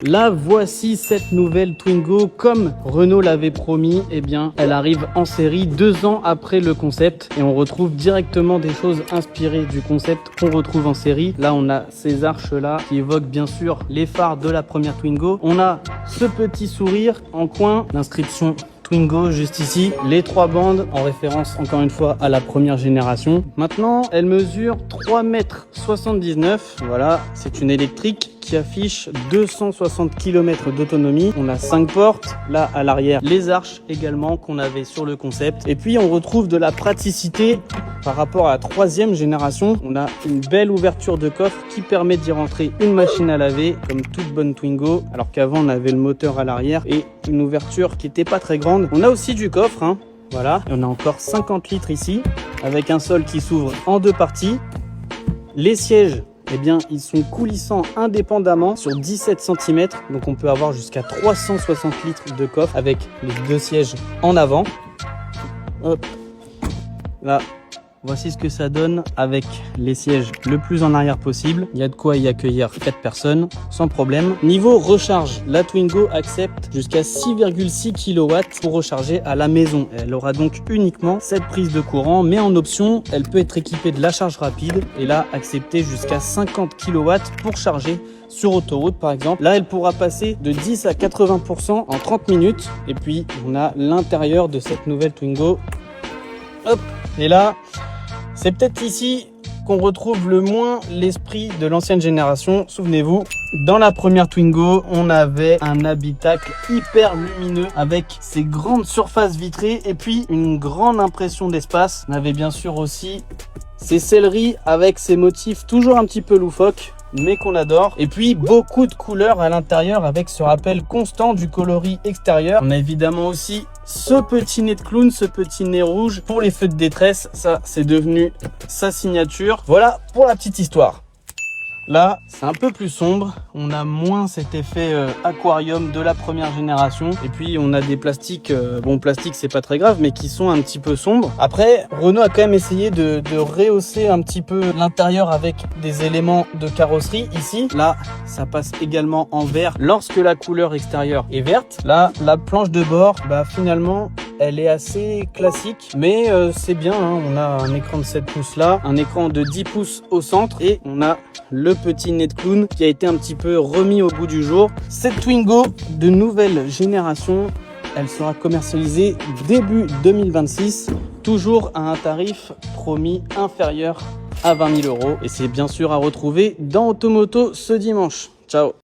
Là, voici cette nouvelle Twingo. Comme Renault l'avait promis, eh bien, elle arrive en série 2 ans après le concept et on retrouve directement des choses inspirées du concept qu'on retrouve en série. Là, on a ces arches-là qui évoquent bien sûr les phares de la première Twingo. On a ce petit sourire en coin, l'inscription Twingo juste ici, les 3 bandes en référence encore une fois à la première génération. Maintenant, elle mesure 3,79 m. Voilà, c'est une électrique qui affiche 260 km d'autonomie. On a 5 portes, là à l'arrière les arches également qu'on avait sur le concept. Et puis on retrouve de la praticité par rapport à la 3e génération. On a une belle ouverture de coffre qui permet d'y rentrer une machine à laver comme toute bonne Twingo, alors qu'avant on avait le moteur à l'arrière et une ouverture qui n'était pas très grande. On a aussi du coffre, hein. Voilà, et on a encore 50 litres ici avec un sol qui s'ouvre en 2 parties. Les sièges, eh bien, ils sont coulissants indépendamment sur 17 cm. Donc, on peut avoir jusqu'à 360 litres de coffre avec les 2 sièges en avant. Hop. Là, voici ce que ça donne avec les sièges le plus en arrière possible. Il y a de quoi y accueillir 4 personnes sans problème. Niveau recharge, la Twingo accepte jusqu'à 6,6 kW pour recharger à la maison. Elle aura donc uniquement cette prise de courant, mais en option, elle peut être équipée de la charge rapide et là, accepter jusqu'à 50 kW pour charger sur autoroute par exemple. Là, elle pourra passer de 10 à 80% en 30 minutes. Et puis, on a l'intérieur de cette nouvelle Twingo. Hop. Et là, c'est peut-être ici qu'on retrouve le moins l'esprit de l'ancienne génération. Souvenez-vous, dans la première Twingo, on avait un habitacle hyper lumineux avec ses grandes surfaces vitrées et puis une grande impression d'espace. On avait bien sûr aussi ces selleries avec ces motifs toujours un petit peu loufoques, mais qu'on adore. Et puis beaucoup de couleurs à l'intérieur avec ce rappel constant du coloris extérieur. On a évidemment aussi ce petit nez de clown, ce petit nez rouge pour les feux de détresse. Ça, c'est devenu sa signature. Voilà pour la petite histoire. Là, c'est un peu plus sombre. On a moins cet effet aquarium de la première génération. Et puis, on a des plastiques. Bon, plastique, c'est pas très grave, mais qui sont un petit peu sombres. Après, Renault a quand même essayé de rehausser un petit peu l'intérieur avec des éléments de carrosserie. Ici, là, ça passe également en vert lorsque la couleur extérieure est verte. Là, la planche de bord, bah finalement, elle est assez classique, mais c'est bien, hein. On a un écran de 7 pouces là, un écran de 10 pouces au centre et on a le petit nez de clown qui a été un petit peu remis au goût du jour. Cette Twingo de nouvelle génération, elle sera commercialisée début 2026, toujours à un tarif promis inférieur à 20 000 €. Et c'est bien sûr à retrouver dans Automoto ce dimanche. Ciao!